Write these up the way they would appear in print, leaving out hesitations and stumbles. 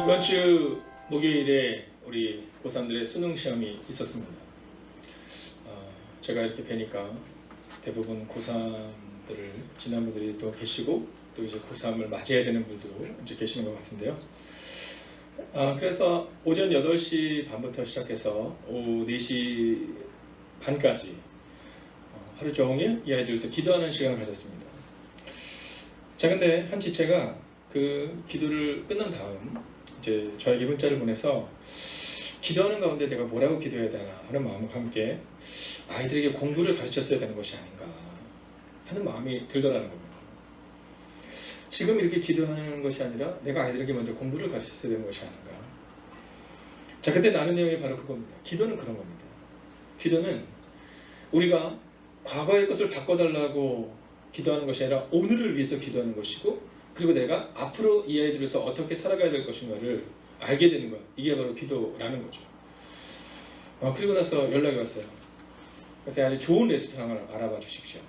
이번 주 목요일에 우리 고3들의 수능 시험이 있었습니다. 제가 이렇게 뵈니까 대부분 고3들을 지난 분들이 또 계시고 또 이제 고3을 맞이해야 되는 분들 이제 계시는 것 같은데요. 그래서 오전 8시 반부터 시작해서 오후 4시 반까지 하루 종일 이 아이들에서 기도하는 시간을 가졌습니다. 자, 근데 한 지체가 그 기도를 끝난 다음 이제 저에게 문자를 보내서 기도하는 가운데 내가 뭐라고 기도해야 되나 하는 마음과 함께 아이들에게 공부를 가르쳤어야 되는 것이 아닌가 하는 마음이 들더라는 겁니다. 지금 이렇게 기도하는 것이 아니라 내가 아이들에게 먼저 공부를 가르쳤어야 되는 것이 아닌가. 자, 그때 나눈 내용이 바로 그겁니다. 기도는 그런 겁니다. 기도는 우리가 과거의 것을 바꿔달라고 기도하는 것이 아니라 오늘을 위해서 기도하는 것이고, 그리고 내가 앞으로 이 아이들에서 어떻게 살아가야 될 것인가를 알게 되는 것, 이게 바로 기도라는 거죠. 그리고 나서 연락이 왔어요. 그래서 아주 좋은 레스토랑을 알아봐 주십시오.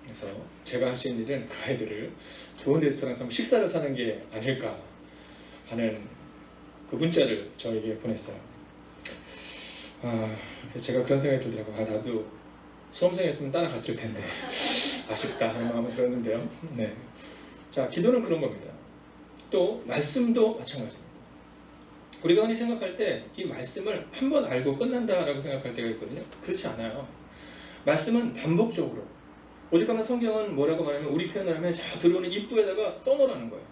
그래서 제가 할 수 있는 일은 그 아이들을 좋은 레스토랑에서 식사를 사는 게 아닐까 하는 그 문자를 저에게 보냈어요. 그래서 제가 그런 생각이 들더라고요. 나도 수험생이었으면 따라갔을 텐데 아쉽다 하는 마음이 들었는데요. 네. 자, 기도는 그런 겁니다. 또 말씀도 마찬가지입니다. 우리가 흔히 생각할 때 이 말씀을 한 번 알고 끝난다라고 생각할 때가 있거든요. 그렇지 않아요. 말씀은 반복적으로, 오죽하면 성경은 뭐라고 말하면 우리 표현을 하면 저 들어오는 입구에다가 써놓으라는 거예요.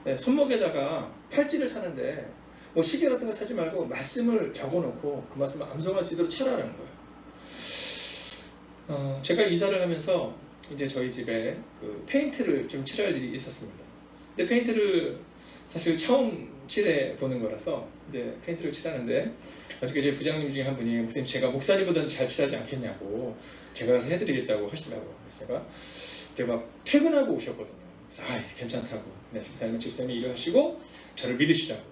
네, 손목에다가 팔찌를 차는데 뭐 시계 같은 거 차지 말고 말씀을 적어놓고 그 말씀을 암송할 수 있도록 차라는 거예요. 제가 이사를 하면서 이제 저희 집에 그 페인트를 좀 칠할 일이 있었습니다. 근데 페인트를 사실 처음 칠해 보는 거라서 이제 페인트를 칠하는데 어저께 이제 부장님 중에 한 분이 목사님 제가 목사님보다는 잘 칠하지 않겠냐고 제가 가서 해드리겠다고 하시더라고요. 그래서 제가 이제 막 퇴근하고 오셨거든요. 그래서 괜찮다고. 네, 집사님이 일을 하시고 저를 믿으시라고.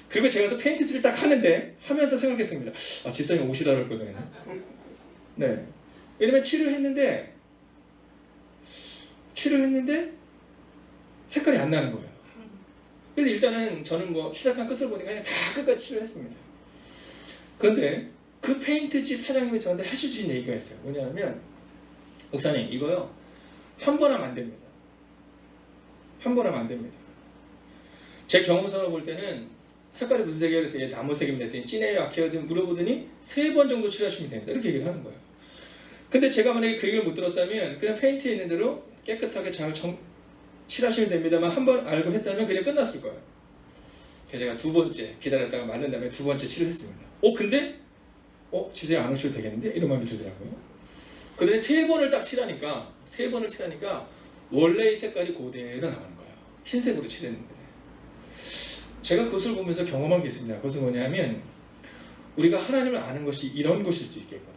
그리고 제가 가서 페인트 칠을 딱 하면서 생각했습니다. 집사님 오시라 그랬거든요. 네. 왜냐면 칠을 했는데 색깔이 안 나는 거예요. 그래서 일단은 저는 뭐 시작한 끝을 보니까 그냥 다 끝까지 칠을 했습니다. 그런데 그 페인트집 사장님이 저한테 하셔주신 얘기가 있어요. 뭐냐면 목사님 이거요 한 번 하면 안 됩니다. 한 번 하면 안 됩니다. 제 경험상으로 볼 때는 색깔이 무슨 색이에요? 그래서 얘 나무색입니다 했더니 진해요 약해요? 물어보더니 3번 정도 칠하시면 됩니다. 이렇게 얘기를 하는 거예요. 근데 제가 만약에 그 얘기를 못 들었다면 그냥 페인트에 있는 대로 깨끗하게 잘 칠하시면 됩니다만 한 번 알고 했다면 그냥 끝났을 거예요. 그래서 제가 2번째 기다렸다가 마른 다음에 2번째 칠을 했습니다. 근데 집에 안 오셔도 되겠는데? 이런 마음이 들더라고요. 그다음에 3번을 딱 칠하니까 원래의 색깔이 그대로 나오는 거예요. 흰색으로 칠했는데 제가 그것을 보면서 경험한 게 있습니다. 그것은 뭐냐면 우리가 하나님을 아는 것이 이런 것일 수 있겠구나.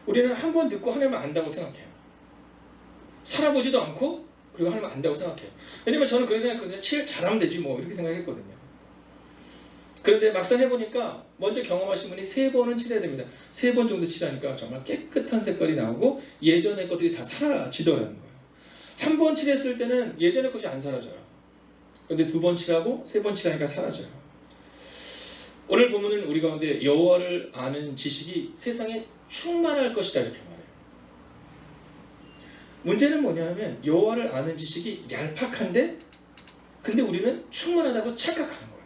우리는 한 번 듣고 하나님을 안다고 생각해요. 살아보지도 않고 그리고 하나님을 안다고 생각해요. 왜냐면 저는 그런 생각했거든요. 칠 잘하면 되지 뭐 이렇게 생각했거든요. 그런데 막상 해보니까 먼저 경험하신 분이 3번은 칠해야 됩니다. 3번 정도 칠하니까 정말 깨끗한 색깔이 나오고 예전의 것들이 다 사라지더라는 거예요. 한 번 칠했을 때는 예전의 것이 안 사라져요. 그런데 2번 칠하고 3번 칠하니까 사라져요. 오늘 본문은 우리 가운데 여호와를 아는 지식이 세상에 충만할 것이다 이렇게 말해요. 문제는 뭐냐면 여호와를 아는 지식이 얄팍한데 근데 우리는 충만하다고 착각하는 거예요.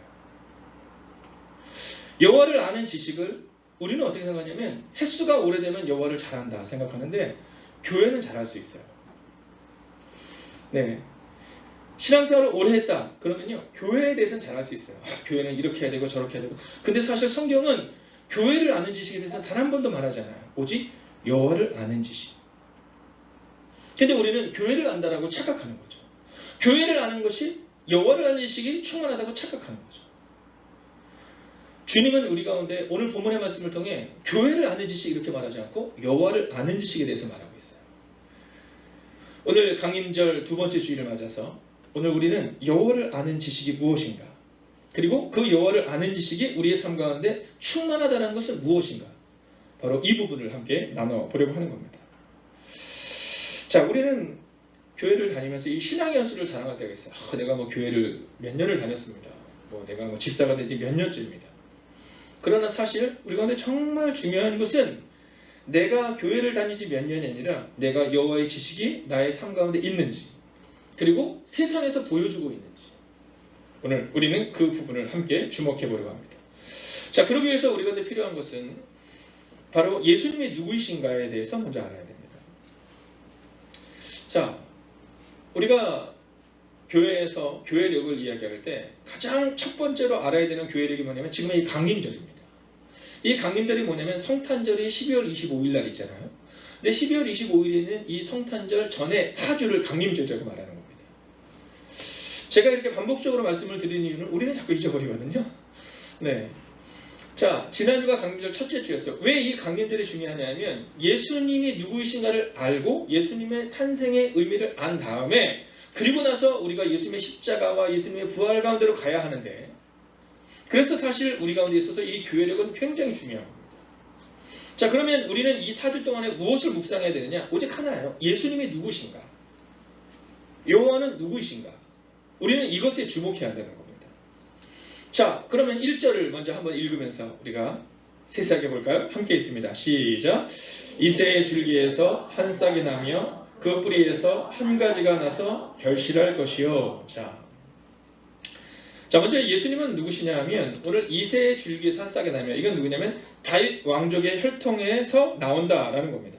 여호와를 아는 지식을 우리는 어떻게 생각하냐면 횟수가 오래되면 여호와를 잘한다 생각하는데 교회는 잘할 수 있어요. 네, 신앙생활을 오래 했다 그러면요 교회에 대해서는 잘할 수 있어요. 교회는 이렇게 해야 되고 저렇게 해야 되고. 근데 사실 성경은 교회를 아는 지식에 대해서 단 한 번도 말하지 않아요. 오직 여호와를 아는 지식. 근데 우리는 교회를 안다라고 착각하는 거죠. 교회를 아는 것이 여호와를 아는 지식이 충만하다고 착각하는 거죠. 주님은 우리 가운데 오늘 본문의 말씀을 통해 교회를 아는 지식 이렇게 말하지 않고 여호와를 아는 지식에 대해서 말하고 있어요. 오늘 강림절 2번째 주일을 맞아서 오늘 우리는 여호와를 아는 지식이 무엇인가, 그리고 그 여호와를 아는 지식이 우리의 삶 가운데 충만하다는 것은 무엇인가, 바로 이 부분을 함께 나눠보려고 하는 겁니다. 자, 우리는 교회를 다니면서 이 신앙의 연수를 자랑할 때가 있어요. 내가 뭐 교회를 몇 년을 다녔습니다. 뭐 내가 뭐 집사가 된 지 몇 년째입니다. 그러나 사실 우리 가운데 정말 중요한 것은 내가 교회를 다니지 몇 년이 아니라 내가 여호와의 지식이 나의 삶 가운데 있는지, 그리고 세상에서 보여주고 있는지, 오늘 우리는 그 부분을 함께 주목해 보려고 합니다. 자, 그러기 위해서 우리 가운데 필요한 것은 바로 예수님이 누구이신가에 대해서 먼저 알아야 됩니다. 자, 우리가 교회에서 교회력을 이야기할 때 가장 첫 번째로 알아야 되는 교회력이 뭐냐면 지금 이 강림절입니다. 이 강림절이 뭐냐면 성탄절이 12월 25일 날 있잖아요. 근데 12월 25일에는 이 성탄절 전에 4주를 강림절이라고 말하는 겁니다. 제가 이렇게 반복적으로 말씀을 드리는 이유는 우리는 자꾸 잊어버리거든요. 네. 자, 지난주가 강림절 첫째 주였어요. 왜 이 강림절이 중요하냐면 예수님이 누구이신가를 알고 예수님의 탄생의 의미를 안 다음에, 그리고 나서 우리가 예수님의 십자가와 예수님의 부활 가운데로 가야 하는데, 그래서 사실 우리 가운데 있어서 이 교회력은 굉장히 중요한 겁니다. 자, 그러면 우리는 이 4주 동안에 무엇을 묵상해야 되느냐? 오직 하나예요. 예수님이 누구신가? 여호와는 누구이신가? 우리는 이것에 주목해야 되는 겁니다. 자, 그러면 1절을 먼저 한번 읽으면서 우리가 세세하게 볼까요? 함께 있습니다. 시작. 이새의 줄기에서 한 싹이 나며 그 뿌리에서 한 가지가 나서 결실할 것이요. 자, 먼저 예수님은 누구시냐 하면 오늘 이새의 줄기에서 한 싹이 나며, 이건 누구냐면 다윗 왕족의 혈통에서 나온다라는 겁니다.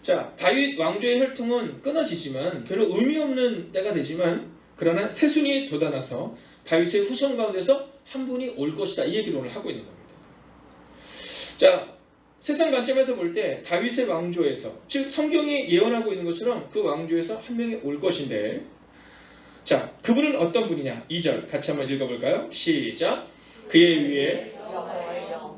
자, 다윗 왕조의 혈통은 끊어지지만 별로 의미 없는 때가 되지만, 그러나 새순이 돋아나서 다윗의 후손 가운데서 한 분이 올 것이다, 이 얘기를 오늘 하고 있는 겁니다. 자, 세상 관점에서 볼 때 다윗의 왕조에서, 즉 성경이 예언하고 있는 것처럼 그 왕조에서 한 명이 올 것인데, 자, 그분은 어떤 분이냐? 2절 같이 한번 읽어볼까요? 시작. 그의 위에 여호와의 영,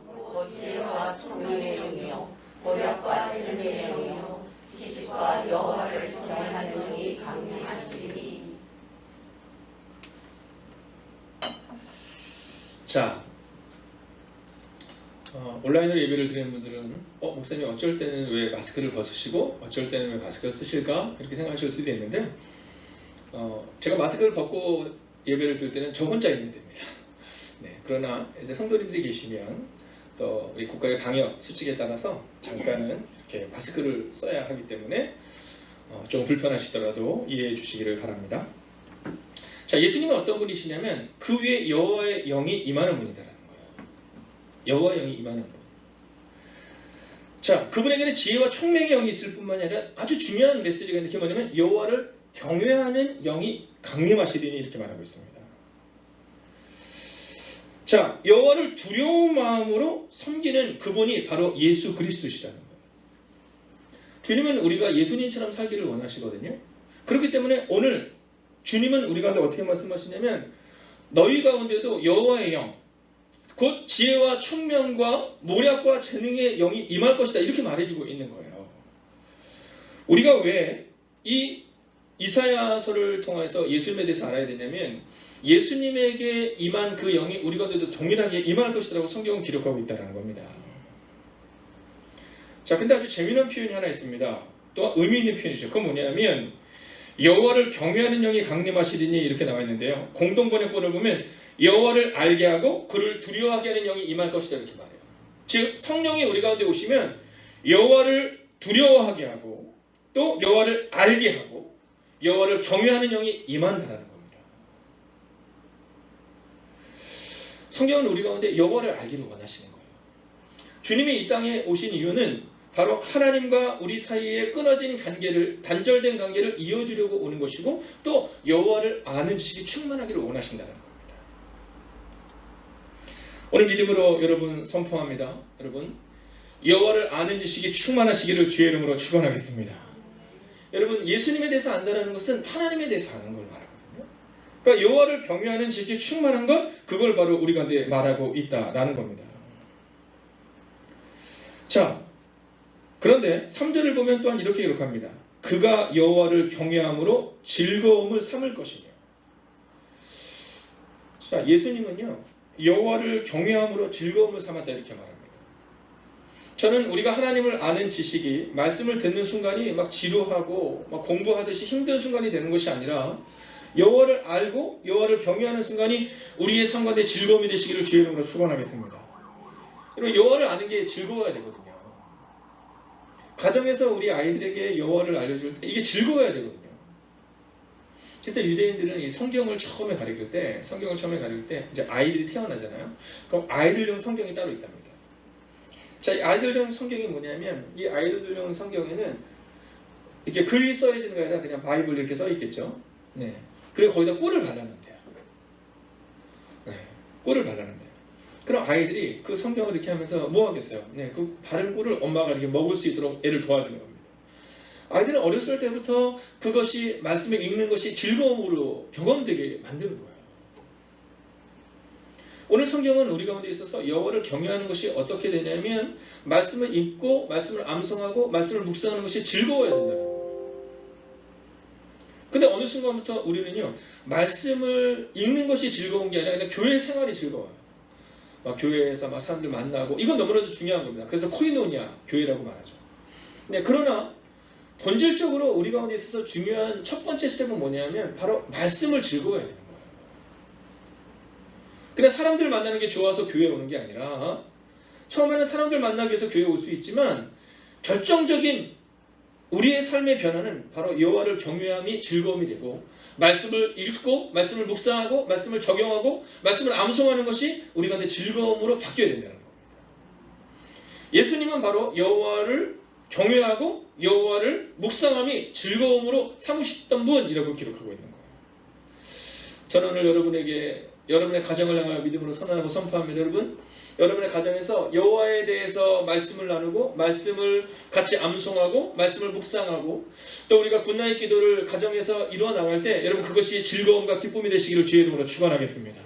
지혜와 총명의 영이요, 고력과 지능의 영이요, 지식과 여호와를 경외하는 영이 강림하시리니. 자, 온라인으로 예배를 드리는 분들은 목사님 어쩔 때는 왜 마스크를 벗으시고 어쩔 때는 왜 마스크를 쓰실까? 이렇게 생각하실 수도 있는데, 제가 마스크를 벗고 예배를 드릴 때는 저 혼자 있는 데입니다. 네, 그러나 이제 성도님들이 계시면 또 우리 국가의 방역 수칙에 따라서 잠깐은 이렇게 마스크를 써야 하기 때문에 조금 불편하시더라도 이해해 주시기를 바랍니다. 자, 예수님은 어떤 분이시냐면 그 위에 여호와의 영이 임하는 분이다라는 거예요. 여호와의 영이 임하는 분. 자, 그분에게는 지혜와 총명의 영이 있을 뿐만이 아니라 아주 중요한 메시지가 있는데, 그게 뭐냐면 여호와를 경외하는 영이 강림하시리니, 이렇게 말하고 있습니다. 자, 여호와를 두려운 마음으로 섬기는 그분이 바로 예수 그리스도시라는 거예요. 주님은 우리가 예수님처럼 살기를 원하시거든요. 그렇기 때문에 오늘 주님은 우리 가운데 어떻게 말씀하시냐면 너희 가운데도 여호와의 영, 곧 지혜와 총명과 모략과 재능의 영이 임할 것이다, 이렇게 말해주고 있는 거예요. 우리가 왜 이 이사야서를 통해서 예수님에 대해서 알아야 되냐면, 예수님에게 임한 그 영이 우리 가운데도 동일하게 임할 것이라고 성경은 기록하고 있다는 겁니다. 자, 근데 아주 재미난 표현이 하나 있습니다. 또 의미 있는 표현이죠. 그건 뭐냐면 여호와를 경외하는 영이 강림하시리니, 이렇게 나와 있는데요. 공동번역본을 보면 여호와를 알게 하고 그를 두려워하게 하는 영이 임할 것이다, 이렇게 말해요. 즉 성령이 우리 가운데 오시면 여호와를 두려워하게 하고 또 여호와를 알게 하고 여호와를 경외하는 영이 임한다는 겁니다. 성경은 우리 가운데 여호와를 알기를 원하시는 거예요. 주님이 이 땅에 오신 이유는 바로 하나님과 우리 사이에 끊어진 관계를, 단절된 관계를 이어주려고 오는 것이고, 또 여호와를 아는 지식이 충만하기를 원하신다는 겁니다. 오늘 믿음으로 여러분 선포합니다. 여러분, 여호와를 아는 지식이 충만하시기를 주의 이름으로 축원하겠습니다. 여러분, 예수님에 대해서 안다는 것은 하나님에 대해서 아는 걸 말하거든요. 그러니까 여호와를 경외하는 지식이 충만한 것, 그걸 바로 우리 가운데 말하고 있다라는 겁니다. 자, 그런데 3절을 보면 또한 이렇게 기록합니다. 그가 여호와를 경외함으로 즐거움을 삼을 것이며. 자, 예수님은요 여호와를 경외함으로 즐거움을 삼았다, 이렇게 말합니다. 저는 우리가 하나님을 아는 지식이 말씀을 듣는 순간이 막 지루하고 막 공부하듯이 힘든 순간이 되는 것이 아니라 여호와를 알고 여호와를 경외하는 순간이 우리의 삶 가운데 즐거움이 되시기를 주의 이름으로 축원하겠습니다. 여러분, 여호와를 아는 게 즐거워야 되거든요. 가정에서 우리 아이들에게 여호와를 알려줄 때 이게 즐거워야 되거든요. 그래서 유대인들은 이 성경을 처음에 가르칠 때 이제 아이들이 태어나잖아요. 그럼 아이들용 성경이 따로 있답니다. 자, 이 아이들용 성경이 뭐냐면 이 아이들용 성경에는 이렇게 글이 써있는 게 아니라 그냥 바이블 이렇게 써 있겠죠. 네. 그리고 거기다 꿀을 발라놓는데요. 네. 꿀을 발라놓는데요. 그럼 아이들이 그 성경을 이렇게 하면서 뭐 하겠어요? 네. 그 바른 꿀을 엄마가 이렇게 먹을 수 있도록 애를 도와주는 겁니다. 아이들은 어렸을 때부터 그것이 말씀을 읽는 것이 즐거움으로 경험되게 만드는 거예요. 오늘 성경은 우리 가운데 있어서 여호와를 경외하는 것이 어떻게 되냐면 말씀을 읽고 말씀을 암송하고 말씀을 묵상하는 것이 즐거워야 된다는 거예요. 근데 어느 순간부터 우리는요, 말씀을 읽는 것이 즐거운 게 아니라 그냥 교회 생활이 즐거워요. 막 교회에서 막 사람들 만나고, 이건 너무나도 중요한 겁니다. 그래서 코이노니아 교회라고 말하죠. 네, 그러나 본질적으로 우리 가운데 있어서 중요한 첫 번째 스텝은 뭐냐면 바로 말씀을 즐거워야 되는 거예요. 그냥 사람들 만나는 게 좋아서 교회에 오는 게 아니라, 처음에는 사람들 만나기 위해서 교회에 올 수 있지만 결정적인 우리의 삶의 변화는 바로 여호와를 경외함이 즐거움이 되고, 말씀을 읽고 말씀을 묵상하고 말씀을 적용하고 말씀을 암송하는 것이 우리 가운데 즐거움으로 바뀌어야 된다는 겁니다. 예수님은 바로 여호와를 경외하고 여호와를 묵상함이 즐거움으로 삼으셨던 분이라고 기록하고 있는 거예요. 저는 오늘 여러분에게 여러분의 가정을 향하여 믿음으로 선언하고 선포합니다. 여러분의 가정에서 여호와에 대해서 말씀을 나누고 말씀을 같이 암송하고 말씀을 묵상하고 또 우리가 굿나잇 기도를 가정에서 이루어 나갈 때 여러분 그것이 즐거움과 기쁨이 되시기를 주의 이름으로 축원하겠습니다.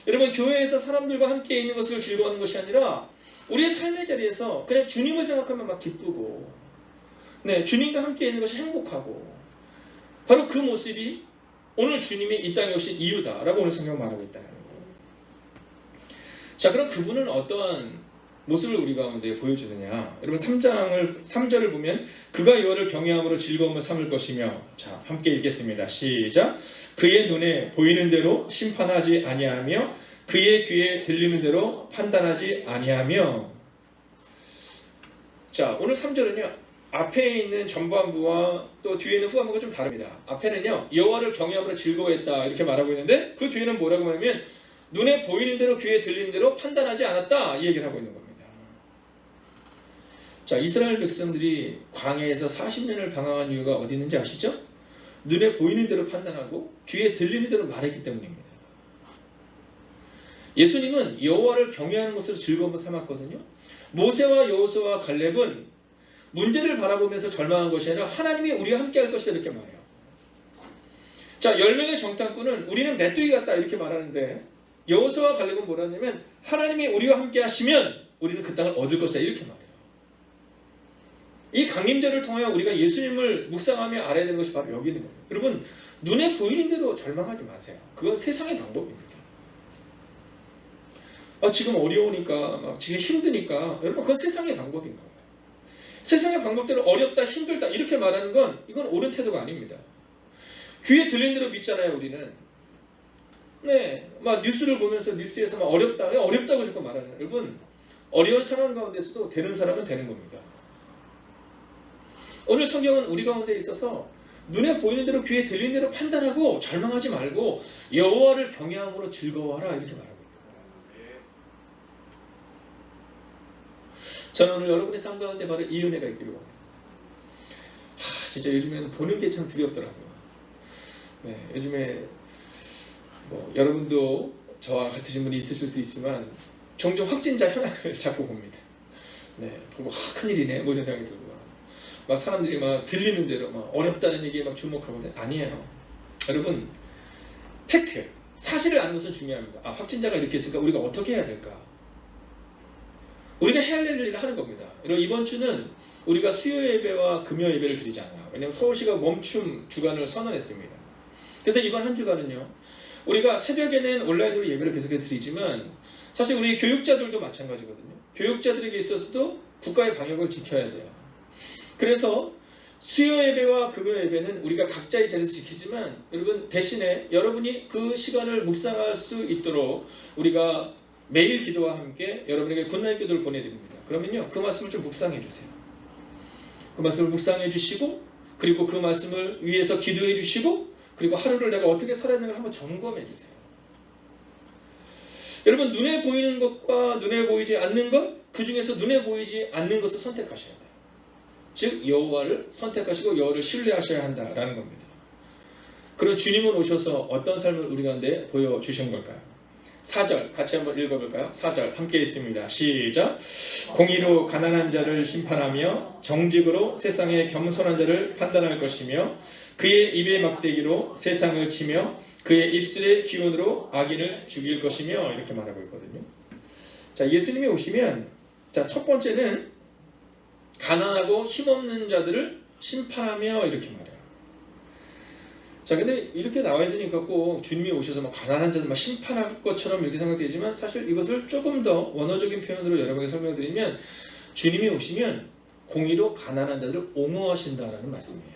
여러분, 교회에서 사람들과 함께 있는 것을 즐거워하는 것이 아니라 우리의 삶의 자리에서 그냥 주님을 생각하면 막 기쁘고, 네, 주님과 함께 있는 것이 행복하고, 바로 그 모습이 오늘 주님이 이 땅에 오신 이유다라고 오늘 성경 말하고 있다는 거예요. 자, 그럼 그분은 어떠한 모습을 우리 가운데 보여주느냐? 여러분 3절을 보면 그가 여호와를 경외함으로 즐거움을 삼을 것이며, 자, 함께 읽겠습니다. 시작. 그의 눈에 보이는 대로 심판하지 아니하며 그의 귀에 들리는 대로 판단하지 아니하며. 자, 오늘 3절은요 앞에 있는 전반부와 또 뒤에 있는 후반부가 좀 다릅니다. 앞에는요 여호와를 경외함으로 즐거워했다 이렇게 말하고 있는데 그 뒤에는 뭐라고 하냐면 눈에 보이는 대로 귀에 들리는 대로 판단하지 않았다 이 얘기를 하고 있는 겁니다. 자, 이스라엘 백성들이 광야에서 40년을 방황한 이유가 어디 있는지 아시죠? 눈에 보이는 대로 판단하고 귀에 들리는 대로 말했기 때문입니다. 예수님은 여호와를 경외하는 것으로 즐거움을 삼았거든요. 모세와 여호수아와 갈렙은 문제를 바라보면서 절망한 것이 아니라 하나님이 우리와 함께 할 것이다 이렇게 말해요. 자, 10명의 정탐꾼은 우리는 메뚜기 같다 이렇게 말하는데 여호수아와 갈렙은 뭐라 하냐면 하나님이 우리와 함께 하시면 우리는 그 땅을 얻을 것이다 이렇게 말해요. 이 강림절을 통하여 우리가 예수님을 묵상하며 알아야 되는 것이 바로 여기 있는 겁니다. 여러분, 눈에 보이는 대로 절망하지 마세요. 그건 세상의 방법입니다. 지금 어려우니까 막 지금 힘드니까 여러분 그건 세상의 방법인 거예요. 세상의 방법대로 어렵다 힘들다 이렇게 말하는 건 이건 옳은 태도가 아닙니다. 귀에 들린 대로 믿잖아요 우리는. 네, 막 뉴스를 보면서 뉴스에서 막 어렵다고 자꾸 말하잖아요. 여러분, 어려운 상황 가운데서도 되는 사람은 되는 겁니다. 오늘 성경은 우리 가운데 있어서 눈에 보이는 대로 귀에 들리는 대로 판단하고 절망하지 말고 여호와를 경외함으로 즐거워하라 이렇게 말합니다. 저는 오늘 여러분의 삶 가운데 바로 이 은혜가 있기를 원해요. 진짜 요즘에는 보는 게 참 두렵더라고요. 네, 요즘에 여러분도 저와 같으신 분이 있으실 수 있지만 종종 확진자 현황을 자꾸 봅니다. 네, 보고 큰일이네 뭐 이런 생각이 들고요. 막 사람들이 막 들리는 대로 막 어렵다는 얘기에 막 주목하거든요. 아니에요. 여러분, 팩트, 사실을 아는 것은 중요합니다. 확진자가 이렇게 있으니까 우리가 어떻게 해야 될까? 우리가 해야 될 일을 하는 겁니다. 여러분, 이번 주는 우리가 수요 예배와 금요 예배를 드리잖아요. 왜냐하면 서울시가 멈춤 주간을 선언했습니다. 그래서 이번 한 주간은요, 우리가 새벽에는 온라인으로 예배를 계속해 드리지만 사실 우리 교육자들도 마찬가지거든요. 교육자들에게 있어서도 국가의 방역을 지켜야 돼요. 그래서 수요 예배와 금요 예배는 우리가 각자의 자리에서 지키지만 여러분 대신에 여러분이 그 시간을 묵상할 수 있도록 우리가 매일 기도와 함께 여러분에게 굿나잇 기도를 보내드립니다. 그러면요 그 말씀을 좀 묵상해 주세요. 그 말씀을 묵상해 주시고 그리고 그 말씀을 위해서 기도해 주시고 그리고 하루를 내가 어떻게 살아야 되는가 한번 점검해 주세요. 여러분 눈에 보이는 것과 눈에 보이지 않는 것 그 중에서 눈에 보이지 않는 것을 선택하셔야 돼요. 즉 여호와를 선택하시고 여호와를 신뢰하셔야 한다라는 겁니다. 그럼 주님은 오셔서 어떤 삶을 우리 가운데 보여주신 걸까요? 4절 같이 한번 읽어볼까요? 4절 함께 읽습니다. 시작. 공의로 가난한 자를 심판하며 정직으로 세상의 겸손한 자를 판단할 것이며 그의 입의 막대기로 세상을 치며 그의 입술의 기운으로 악인을 죽일 것이며 이렇게 말하고 있거든요. 자, 예수님이 오시면 자, 첫 번째는 가난하고 힘없는 자들을 심판하며 이렇게 말해요. 자, 근데 이렇게 나와 있으니까 꼭 주님이 오셔서 막 가난한 자들 막 심판할 것처럼 이렇게 생각되지만 사실 이것을 조금 더 원어적인 표현으로 여러분에게 설명드리면 주님이 오시면 공의로 가난한 자들을 옹호하신다라는 말씀이에요.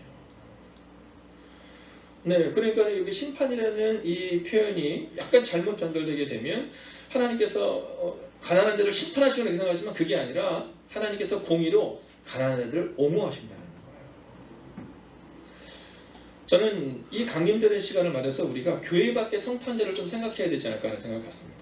네, 그러니까 여기 심판이라는 이 표현이 약간 잘못 전달되게 되면 하나님께서 가난한 자를 심판하시는 생각하지만 그게 아니라 하나님께서 공의로 가난한 자들을 옹호하신다는 거예요. 저는 이 강림절의 시간을 맞아서 우리가 교회 밖의 성탄절을 좀 생각해야 되지 않을까 하는 생각을 갖습니다.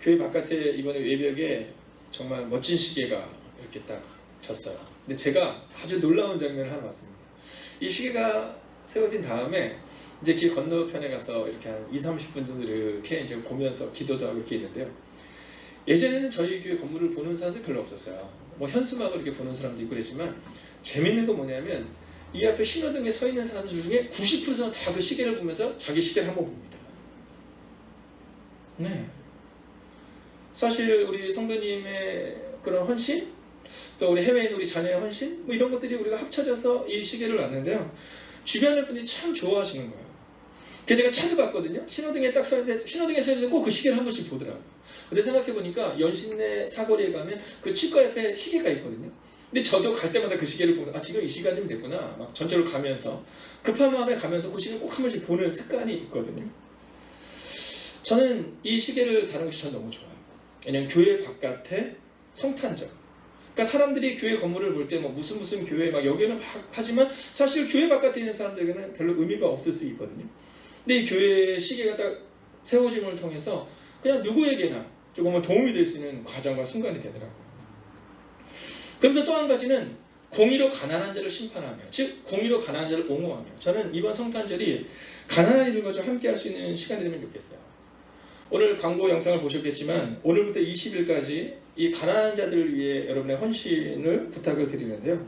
교회 바깥에 이번에 외벽에 정말 멋진 시계가 이렇게 딱 졌어요. 근데 제가 아주 놀라운 장면을 하나 봤습니다. 이 시계가 세워진 다음에 이제 길 건너편에 가서 이렇게 한 20-30분 정도 이렇게 이제 보면서 기도도 하고 이렇게 있는데요. 예전에는 저희 교회 건물을 보는 사람들이 별로 없었어요. 뭐 현수막을 이렇게 보는 사람도 있고 그랬지만 재밌는 건 뭐냐면 이 앞에 신호등에 서 있는 사람들 중에 90%는 다 그 시계를 보면서 자기 시계를 한번 봅니다. 네. 사실 우리 성도님의 그런 헌신, 또 우리 해외에 있는 우리 자녀의 헌신, 뭐 이런 것들이 우리가 합쳐져서 이 시계를 놨는데요. 주변의 분들이 참 좋아하시는 거예요. 그래서 제가 찾아봤거든요. 신호등에 딱 서 있는데 신호등에 서 있는데 꼭 그 시계를 한 번씩 보더라고요. 근데 생각해보니까 연신내 사거리에 가면 그 치과 옆에 시계가 있거든요. 근데 저도 갈 때마다 그 시계를 보면서 아 지금 이 시간이면 됐구나 막 전철을 가면서 급한 마음에 가면서 그 시계를 꼭 한 번씩 보는 습관이 있거든요. 저는 이 시계를 다루는 것이 전 너무 좋아요. 왜냐하면 교회 바깥에 성탄절, 그러니까 사람들이 교회 건물을 볼 때 뭐 무슨 교회 막 여기는 하지만 사실 교회 바깥에 있는 사람들에게는 별로 의미가 없을 수 있거든요. 근데 이 교회 시계가 딱 세워짐을 통해서 그냥 누구에게나 조금은 도움이 될 수 있는 과정과 순간이 되더라고요. 그래서 또 한 가지는 공의로 가난한 자를 심판하며, 즉 공의로 가난한 자를 옹호하며. 저는 이번 성탄절이 가난한 이들과 좀 함께 할 수 있는 시간이 되면 좋겠어요. 오늘 광고 영상을 보셨겠지만 오늘부터 20일까지 이 가난한 자들을 위해 여러분의 헌신을 부탁을 드리는데요.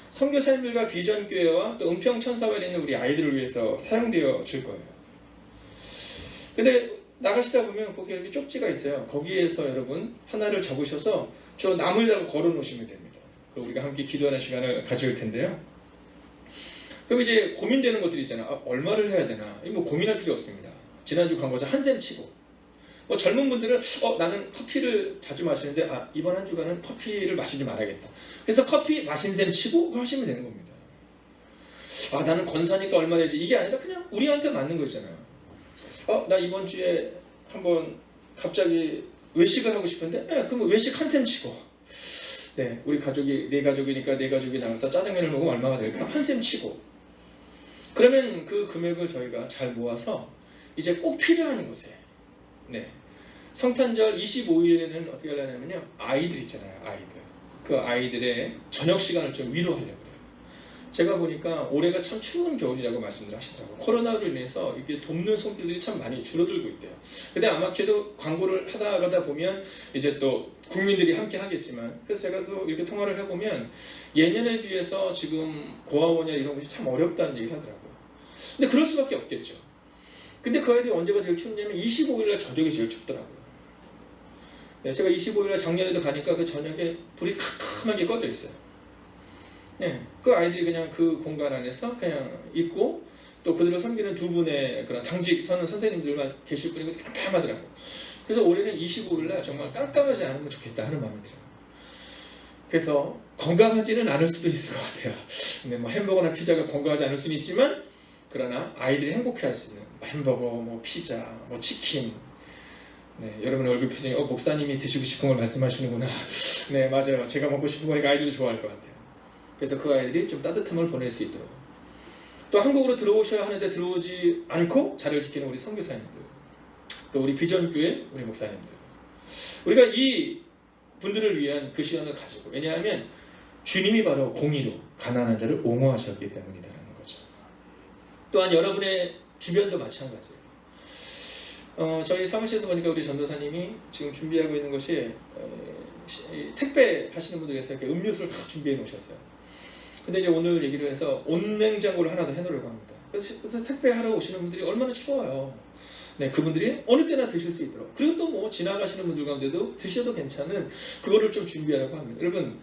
선교사님들과 비전교회와 또 은평천사관에 있는 우리 아이들을 위해서 사용되어질 거예요. 근데 나가시다 보면 거기 이렇게 쪽지가 있어요. 거기에서 여러분 하나를 적으셔서 저 나무에다가 걸어 놓으시면 됩니다. 그럼 우리가 함께 기도하는 시간을 가질 텐데요. 그럼 이제 고민되는 것들이 있잖아요. 아, 얼마를 해야 되나? 이거 뭐 고민할 필요 없습니다. 지난주 광고자 한샘 치고. 뭐 젊은 분들은 나는 커피를 자주 마시는데 이번 한 주간은 커피를 마시지 말아야겠다. 그래서 커피 마신 셈 치고 하시면 되는 겁니다. 나는 권사니까 얼마 내지 이게 아니라 그냥 우리한테 맞는 거 있잖아요. 나 이번 주에 한번 갑자기 외식을 하고 싶은데 그럼 외식 한 셈 치고 네, 우리 가족이 네 가족이니까 네 가족이 나가서 짜장면을 먹으면 얼마가 될까? 한 셈 치고 그러면 그 금액을 저희가 잘 모아서 이제 꼭 필요한 곳에 네, 성탄절 25일에는 어떻게 하려냐면요. 아이들 있잖아요. 아이들. 그 아이들의 저녁 시간을 좀 위로하려고 그래요. 제가 보니까 올해가 참 추운 겨울이라고 말씀을 하시더라고요. 코로나로 인해서 이게 돕는 손길들이 참 많이 줄어들고 있대요. 근데 아마 계속 광고를 하다 보면 이제 또 국민들이 함께 하겠지만 그래서 제가 또 이렇게 통화를 해보면 예년에 비해서 지금 고아원이나 이런 것이 참 어렵다는 얘기를 하더라고요. 근데 그럴 수밖에 없겠죠. 근데 그 아이들이 언제가 제일 춥냐면 25일날 저녁이 제일 춥더라고요. 네, 제가 25일날 작년에도 가니까 그 저녁에 불이 캄캄하게 꺼져 있어요. 네, 그 아이들이 그냥 그 공간 안에서 그냥 있고 또 그들을 섬기는 두 분의 그런 당직 서는 선생님들만 계실 뿐이고 깜깜하더라고요. 그래서 올해는 25일날 정말 깜깜하지 않으면 좋겠다 하는 마음이 들어요. 그래서 건강하지는 않을 수도 있을 것 같아요. 근데 뭐 햄버거나 피자가 건강하지 않을 수는 있지만 그러나 아이들이 행복해할 수 있는 햄버거, 뭐 피자, 뭐 치킨. 네, 여러분의 얼굴 표정이 목사님이 드시고 싶은 걸 말씀하시는구나. 네, 맞아요. 제가 먹고 싶은 거니까 아이들도 좋아할 것 같아요. 그래서 그 아이들이 좀 따뜻함을 보낼 수 있도록. 또 한국으로 들어오셔야 하는데 들어오지 않고 자리를 지키는 우리 선교사님들, 또 우리 비전교회 우리 목사님들, 우리가 이 분들을 위한 그 시간을 가지고, 왜냐하면 주님이 바로 공의로 가난한 자를 옹호하셨기 때문이라는 거죠. 또한 여러분의 주변도 마찬가지예요. 저희 사무실에서 보니까 우리 전도사님이 지금 준비하고 있는 것이 택배 하시는 분들께서 이렇게 음료수를 다 준비해 놓으셨어요. 근데 이제 오늘 얘기를 해서 온냉장고를 하나 더 해놓으려고 합니다. 그래서 택배 하러 오시는 분들이 얼마나 추워요. 네, 그분들이 어느 때나 드실 수 있도록, 그리고 또 뭐 지나가시는 분들 가운데도 드셔도 괜찮은 그거를 좀 준비하려고 합니다. 여러분,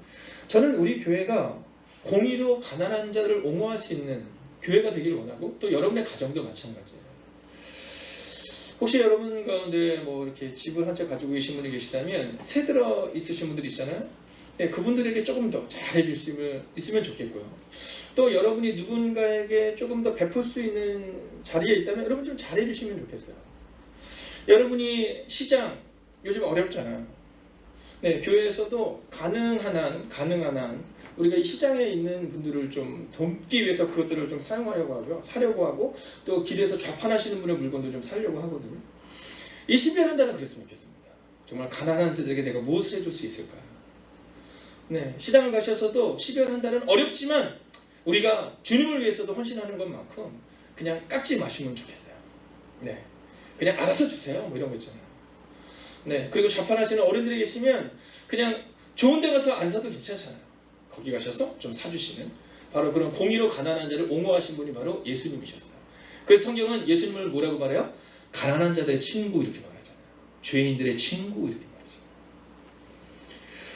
저는 우리 교회가 공의로 가난한 자를 옹호할 수 있는 교회가 되기를 원하고, 또 여러분의 가정도 마찬가지예요. 혹시 여러분 가운데 뭐 이렇게 집을 한 채 가지고 계신 분이 계시다면 새 들어 있으신 분들이 있잖아요. 네, 그분들에게 조금 더 잘해줄 수 있으면 좋겠고요. 또 여러분이 누군가에게 조금 더 베풀 수 있는 자리에 있다면 여러분 좀 잘해주시면 좋겠어요. 여러분이 시장 요즘 어렵잖아요. 네, 교회에서도 가능한 한 우리가 이 시장에 있는 분들을 좀 돕기 위해서 그것들을 좀 사용하려고 하고요, 사려고 하고, 또 길에서 좌판하시는 분의 물건도 좀 사려고 하거든요. 이 10년 한 달은 그랬으면 좋겠습니다. 정말 가난한 자들에게 내가 무엇을 해줄 수 있을까? 네, 시장을 가셔서도 10년 한 달은 어렵지만 우리가 주님을 위해서도 헌신하는 것만큼 그냥 깎지 마시면 좋겠어요. 네, 그냥 알아서 주세요. 뭐 이런 거 있잖아요. 네, 그리고 좌판하시는 어른들이 계시면 그냥 좋은 데 가서 안 사도 괜찮잖아요. 거기 가셔서 좀 사주시는, 바로 그런 공의로 가난한 자를 옹호하신 분이 바로 예수님이셨어요. 그래서 성경은 예수님을 뭐라고 말해요? 가난한 자들의 친구 이렇게 말하잖아요. 죄인들의 친구 이렇게 말하죠.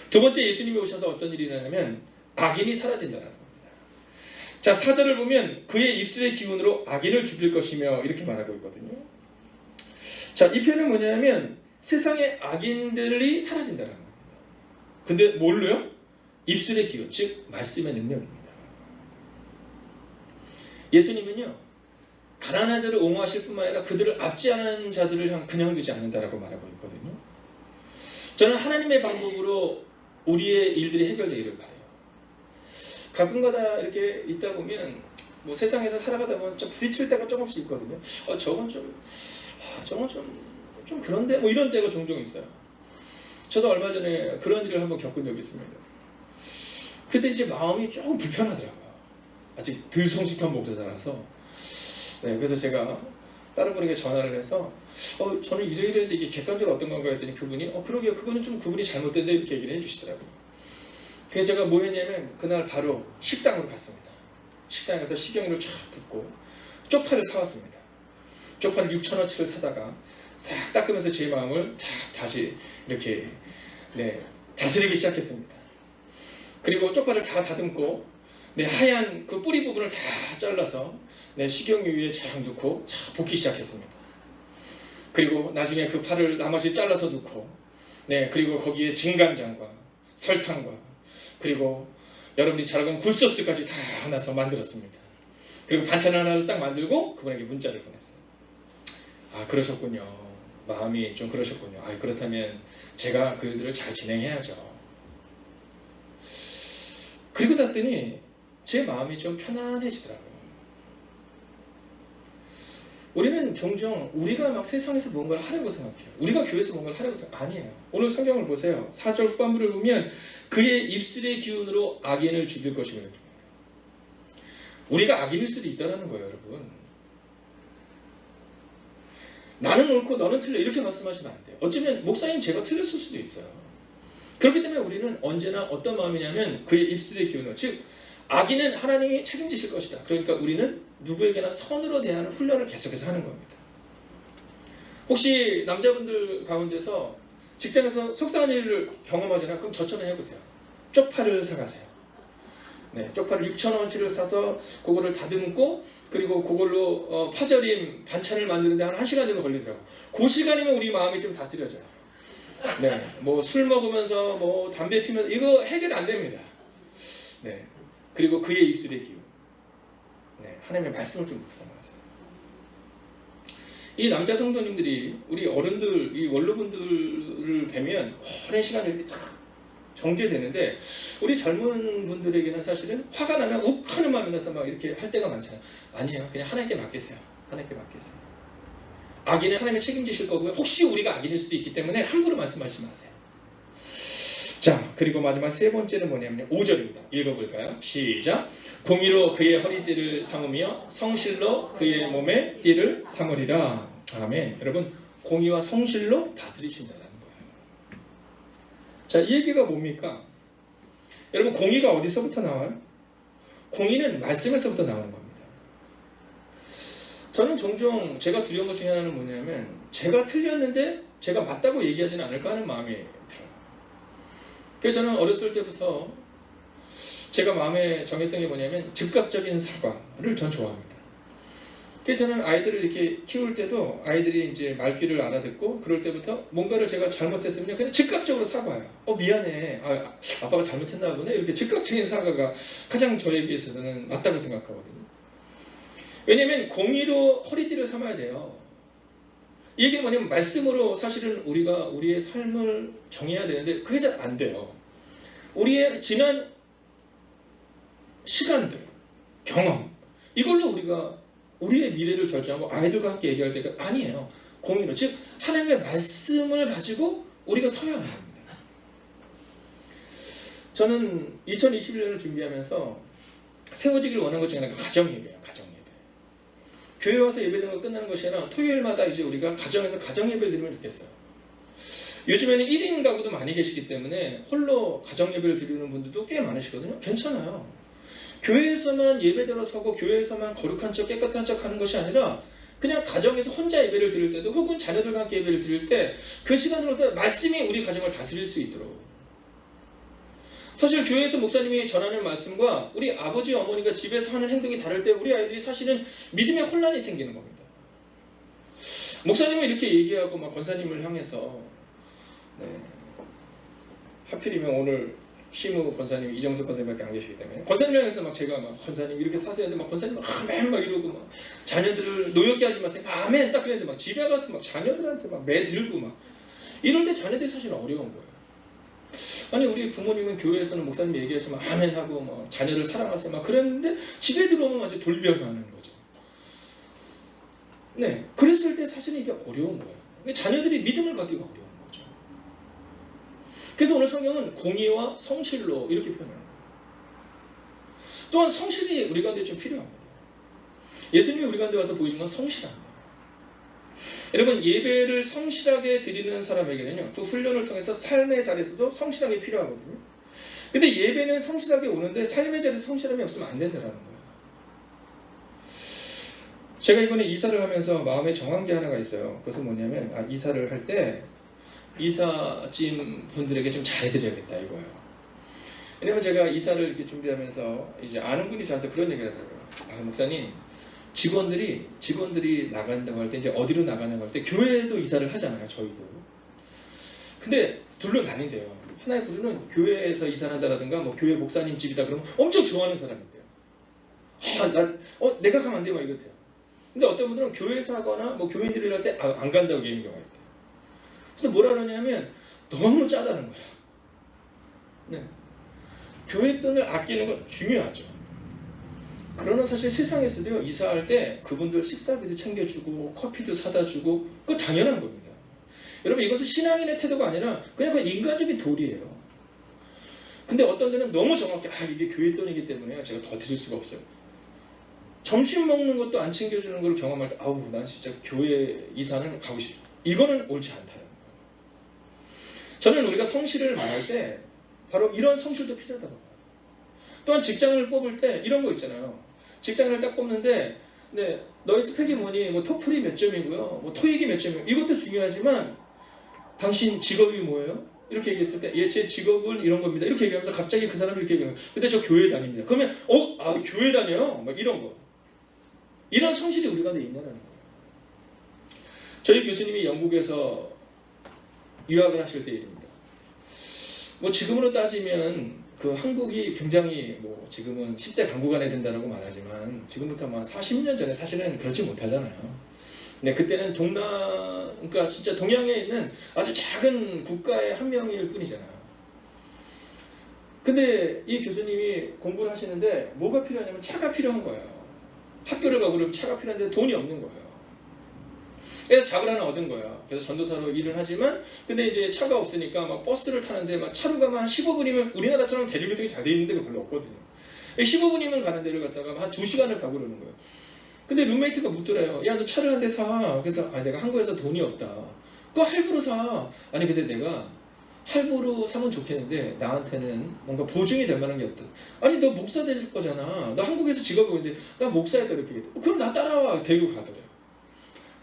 두 번째, 예수님이 오셔서 어떤 일이 일어나냐면 악인이 사라진다는 겁니다. 자, 4절을 보면 그의 입술의 기운으로 악인을 죽일 것이며 이렇게 말하고 있거든요. 자, 이 표현은 뭐냐면 세상의 악인들이 사라진다는 겁니다. 근데 뭘로요? 입술의 기운, 즉 말씀의 능력입니다. 예수님은요, 가난한 자를 옹호하실 뿐만 아니라 그들을 압제하는 자들을 그냥 두지 않는다라고 말하고 있거든요. 저는 하나님의 방법으로 우리의 일들이 해결되기를 바라요. 가끔가다 이렇게 있다 보면 뭐 세상에서 살아가다 보면 좀 부딪힐 때가 조금씩 있거든요. 저건 좀 그런데 뭐 이런 때가 종종 있어요. 저도 얼마 전에 그런 일을 한번 겪은 적이 있습니다. 그때 이제 마음이 조금 불편하더라고요. 아직 덜 성숙한 목사자라서. 네, 그래서 제가 다른 분에게 전화를 해서 저는 이랬는데 이게 객관적으로 어떤 건가 했더니 그분이 그러게요, 그거는 좀 그분이 잘못된다 이렇게 얘기를 해주시더라고요. 그래서 제가 뭐 했냐면 그날 바로 식당으로 갔습니다. 식당에 가서 식용유를 쫙 붓고 쪽파를 사왔습니다. 쪽파를 6,000원치를 사다가 싹 닦으면서 제 마음을 다시 이렇게 다스리기 시작했습니다. 그리고 쪽파를 다 다듬고 하얀 그 뿌리 부분을 다 잘라서 식용유 위에 쫙 넣고 볶기 시작했습니다. 그리고 나중에 그 파를 나머지 잘라서 넣고 그리고 거기에 진간장과 설탕과 그리고 여러분이 잘 알고 굴소스까지 다 넣어서 만들었습니다. 그리고 반찬 하나를 딱 만들고 그분에게 문자를 보냈어요. 그러셨군요. 마음이 좀 그러셨군요. 그렇다면 제가 그 일들을 잘 진행해야죠. 그리고 났더니 제 마음이 좀 편안해지더라고요. 우리는 종종 우리가 막 세상에서 뭔가를 하려고 생각해요. 우리가 교회에서 뭔가를 하려고 생각 아니에요. 오늘 성경을 보세요. 4절 후반부를 보면 그의 입술의 기운으로 악인을 죽일 것이며 우리가 악인일 수도 있다는 거예요, 여러분. 나는 옳고 너는 틀려 이렇게 말씀하시면 안 돼요. 어쩌면 목사님 제가 틀렸을 수도 있어요. 그렇기 때문에 우리는 언제나 어떤 마음이냐면 그의 입술의 기운으로, 즉 악인은 하나님이 책임지실 것이다. 그러니까 우리는 누구에게나 선으로 대하는 훈련을 계속해서 하는 겁니다. 혹시 남자분들 가운데서 직장에서 속상한 일을 경험하잖아요. 그럼 저처럼 해보세요. 쪽파를 사가세요. 쪽파를 6,000원치를 사서 그거를 다듬고 그리고 그걸로 파절임 반찬을 만드는데 한 1시간 정도 걸리더라고요. 그 시간이면 우리 마음이 좀 다스려져요. 네, 뭐 술 먹으면서 뭐 담배 피면서 이거 해결 안 됩니다. 네, 그리고 그의 입술의 기운. 네, 하나님의 말씀을 좀 묵상하세요. 이 남자 성도님들이 우리 어른들, 이 원로분들을 뵈면 오랜 시간 이렇게 쫙 정제되는데 우리 젊은 분들에게는 사실은 화가 나면 욱하는 마음이 나서 막 이렇게 할 때가 많잖아요. 아니에요. 그냥 하나님께 맡기세요. 하나님께 맡기세요. 악인은 하나님이 책임지실 거고요. 혹시 우리가 악인일 수도 있기 때문에 함부로 말씀하지 마세요. 자, 그리고 마지막 세 번째는 뭐냐면 5절입니다. 읽어볼까요? 시작. 공의로 그의 허리띠를 삼으며 성실로 그의 몸에 띠를 삼으리라. 아멘. 여러분, 공의와 성실로 다스리신다는 거예요. 자, 이 얘기가 뭡니까? 여러분, 공의가 어디서부터 나와요? 공의는 말씀에서부터 나오는 겁니다. 저는 종종 제가 두려운 것 중에 하나는 뭐냐면 제가 틀렸는데 제가 맞다고 얘기하지는 않을까 하는 마음이 들어요. 그래서 저는 어렸을 때부터 제가 마음에 정했던 게 뭐냐면 즉각적인 사과를 전 좋아합니다. 그래서 저는 아이들을 이렇게 키울 때도 아이들이 이제 말귀를 알아듣고 그럴 때부터 뭔가를 제가 잘못했으면 그냥 즉각적으로 사과해요. 미안해. 아빠가 잘못했나 보네. 이렇게 즉각적인 사과가 가장 저에게 있어서는 맞다고 생각하거든요. 왜냐하면 공의로 허리띠를 삼아야 돼요. 이 얘기는 뭐냐면 말씀으로 사실은 우리가 우리의 삶을 정해야 되는데 그게 잘 안 돼요. 우리의 지난 시간들, 경험 이걸로 우리가 우리의 미래를 결정하고 아이들과 함께 얘기할 때가 아니에요. 공의로, 즉 하나님의 말씀을 가지고 우리가 서야 합니다. 저는 2021년을 준비하면서 세워지길 원한 것 중에 하나가 가정예배예요. 가정예배. 교회 와서 예배드리는 거 끝나는 것이 아니라 토요일마다 이제 우리가 가정에서 가정예배를 드리면 좋겠어요. 요즘에는 1인 가구도 많이 계시기 때문에 홀로 가정예배를 드리는 분들도 꽤 많으시거든요. 괜찮아요. 교회에서만 예배 들어서고 교회에서만 거룩한 척 깨끗한 척 하는 것이 아니라 그냥 가정에서 혼자 예배를 드릴 때도 혹은 자녀들과 함께 예배를 드릴 때 그 시간으로 말씀이 우리 가정을 다스릴 수 있도록, 사실 교회에서 목사님이 전하는 말씀과 우리 아버지 어머니가 집에서 하는 행동이 다를 때 우리 아이들이 사실은 믿음의 혼란이 생기는 겁니다. 목사님은 이렇게 얘기하고 막 권사님을 향해서 하필이면 오늘 시무 권사님 이정수 권사님밖에 안 계시기 때문에 권사님 향해서 막 제가 막 권사님 이렇게 사세요. 막 권사님 막 아멘 막 이러고 막 자녀들을 노엽게 하지 마세요. 아멘 딱 그랬는데 막 집에 가서 막 자녀들한테 막 매 들고 막 이럴 때 자녀들이 사실 어려운 거예요. 아니 우리 부모님은 교회에서는 목사님 얘기하시면 아멘 하고 막 자녀를 사랑하세요 막 그랬는데 집에 들어오면 완전 돌변하는 거죠. 네, 그랬을 때 사실은 이게 어려운 거예요. 자녀들이 믿음을 갖기가 어려운 거죠. 그래서 오늘 성경은 공의와 성실로 이렇게 표현해요. 또한 성실이 우리 가운데 좀 필요합니다. 예수님이 우리 가운데 와서 보여준 건 성실합니다. 여러분, 예배를 성실하게 드리는 사람에게는요, 그 훈련을 통해서 삶의 자리에서도 성실하게 필요하거든요. 근데 예배는 성실하게 오는데 삶의 자리에서 성실함이 없으면 안 된다는 거예요. 제가 이번에 이사를 하면서 마음에 정한 게 하나가 있어요. 그것은 뭐냐면 이사를 할 때 이사짐 분들에게 좀 잘해드려야겠다 이거예요. 왜냐면 제가 이사를 이렇게 준비하면서 이제 아는 분이 저한테 그런 얘기를 하더라고요. 목사님, 직원들이 나간다고 할 때 이제 어디로 나가냐고 할 때 교회도 이사를 하잖아요. 저희도. 근데 둘로 나뉜대요. 하나의 부류는 교회에서 이사를 한다라든가 뭐 교회 목사님 집이다 그러면 엄청 좋아하는 사람이 있대요. 내가 가면 안 돼 막 이렇대요. 근데 어떤 분들은 교회에서 하거나 뭐 교인들이 할 때 안 간다고 얘기하는 경우가 있대요. 그래서 뭐라 그러냐면 너무 짜다는 거예요. 네. 교회 돈을 아끼는 건 중요하죠. 그러나 사실 세상에서도요, 이사할 때 그분들 식사비도 챙겨주고 커피도 사다 주고 그거 당연한 겁니다. 여러분, 이것은 신앙인의 태도가 아니라 그냥 그 인간적인 도리예요. 근데 어떤 데는 너무 정확히 이게 교회 돈이기 때문에 제가 더 드릴 수가 없어요. 점심 먹는 것도 안 챙겨주는 걸 경험할 때 난 진짜 교회 이사는 가고 싶다. 이거는 옳지 않다는 거예요. 저는 우리가 성실을 말할 때 바로 이런 성실도 필요하다고 봐요. 또한 직장을 뽑을 때 이런 거 있잖아요. 직장을 딱 뽑는데 너의 스펙이 뭐니? 뭐 토플이 몇 점이고요. 뭐 토익이 몇 점이고 이것도 중요하지만 당신 직업이 뭐예요? 이렇게 얘기했을 때 제 직업은 이런 겁니다. 이렇게 얘기하면서 갑자기 그 사람이 이렇게 얘기해요. 근데 저 교회 다닙니다. 그러면 교회 다녀요? 막 이런 거. 이런 성실이 우리 가운데 있냐는 거예요. 저희 교수님이 영국에서 유학을 하실 때 일입니다. 뭐 지금으로 따지면 그 한국이 굉장히 뭐 지금은 10대 강국 안에 든다라고 말하지만 지금부터 뭐 40년 전에 사실은 그렇지 못하잖아요. 네, 그때는 그러니까 진짜 동양에 있는 아주 작은 국가의 한 명일 뿐이잖아요. 근데 이 교수님이 공부를 하시는데 뭐가 필요하냐면 차가 필요한 거예요. 학교를 가고 그러면 차가 필요한데 돈이 없는 거예요. 그래서 잡을 하나 얻은 거야. 그래서 전도사로 일을 하지만 근데 이제 차가 없으니까 막 버스를 타는데 막 차로 가면 한 15분이면 우리나라처럼 대중교통이 잘 돼 있는 데가 별로 없거든요. 15분이면 가는 데를 갔다가 한 2시간을 가고 그러는 거예요. 근데 룸메이트가 묻더래요. 야, 너 차를 한 대 사. 그래서 내가 한국에서 돈이 없다. 그거 할부로 사. 아니 근데 내가 할부로 사면 좋겠는데 나한테는 뭔가 보증이 될 만한 게 없다. 아니 너 목사 될 거잖아. 나 한국에서 직업이 있는데 나 목사했다 이렇게 얘기했다. 그럼 나 따라와. 데리고 가더래요.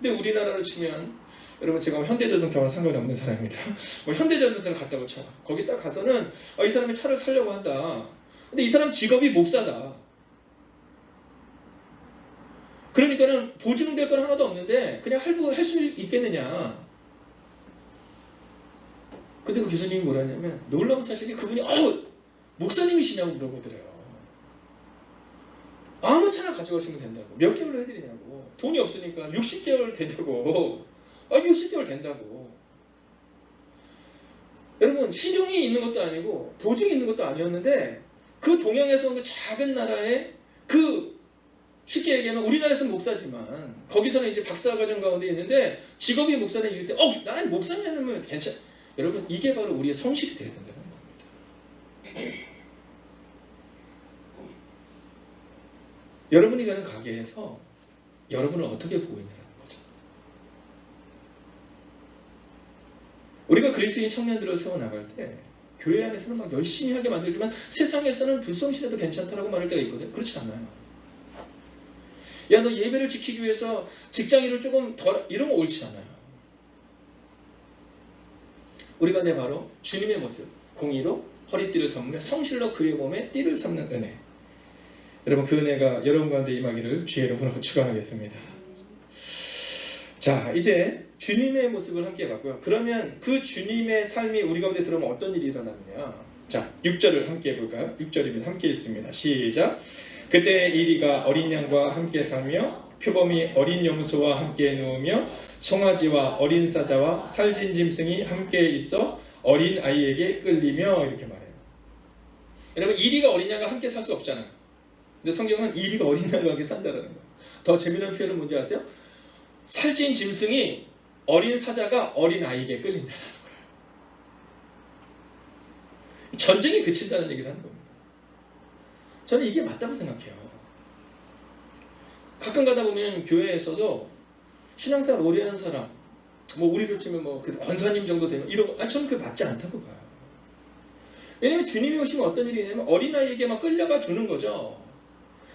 근데 우리나라로 치면 여러분 제가 현대자동차와 상관이 없는 사람입니다. 뭐 현대자동차를 갔다고 쳐. 거기 딱 가서는 이 사람이 차를 사려고 한다. 근데 이 사람 직업이 목사다. 그러니까는 보증될 건 하나도 없는데 그냥 할부할 수 있겠느냐. 근데 그 교수님이 뭐라 했냐면 놀라운 사실이 그분이 목사님이시냐고 물어보더래요. 아무 차나 가져가시면 된다고. 몇 개월로 해드리냐고. 돈이 없으니까 60개월 된다고. 60개월 된다고. 여러분 신용이 있는 것도 아니고 보증이 있는 것도 아니었는데 그 동양에서 온 그 작은 나라에 쉽게 얘기하면 우리나라에서는 목사지만 거기서는 이제 박사과정 가운데 있는데 직업이 목사는 이럴 때 나는 목사냐면 괜찮아. 여러분 이게 바로 우리의 성실이 돼야 된다는 겁니다. 여러분이 가는 가게에서 여러분을 어떻게 보고 있냐는 거죠. 우리가 그리스도인 청년들을 세워나갈 때 교회 안에서는 막 열심히 하게 만들지만 세상에서는 불성실해도 괜찮다라고 말할 때가 있거든요. 그렇지 않아요. 야, 너 예배를 지키기 위해서 직장인을 조금 덜 이런 거 옳지 않아요. 우리가 바로 주님의 모습, 공의로 허리띠를 삼으며 성실로 그의 몸에 띠를 삼는 은혜. 여러분 그 은혜가 여러분 가운데 임하기를 주의 이름으로 축원하겠습니다. 자, 이제 주님의 모습을 함께 봤고요. 그러면 그 주님의 삶이 우리 가운데 들어오면 어떤 일이 일어나느냐. 자, 6절을 함께 해볼까요? 6절이면 함께 읽습니다. 시작. 그때 이리가 어린 양과 함께 살며 표범이 어린 염소와 함께 누우며 송아지와 어린 사자와 살진 짐승이 함께 있어 어린 아이에게 끌리며 이렇게 말해요. 여러분 이리가 어린 양과 함께 살 수 없잖아요. 근데 성경은 이리가 어린 양과 함께 산다는 거예요. 더 재미난 표현은 뭔지 아세요? 살찐 짐승이 어린 사자가 어린 아이에게 끌린다는 거예요. 전쟁이 그친다는 얘기를 하는 겁니다. 저는 이게 맞다고 생각해요. 가끔 가다 보면 교회에서도 신앙생활 오래 하는 사람, 뭐 우리로 치면 뭐 권사님 정도 되면 저는 그게 맞지 않다고 봐요. 왜냐면 주님이 오시면 어떤 일이 있냐면 어린아이에게 막 끌려가 주는 거죠.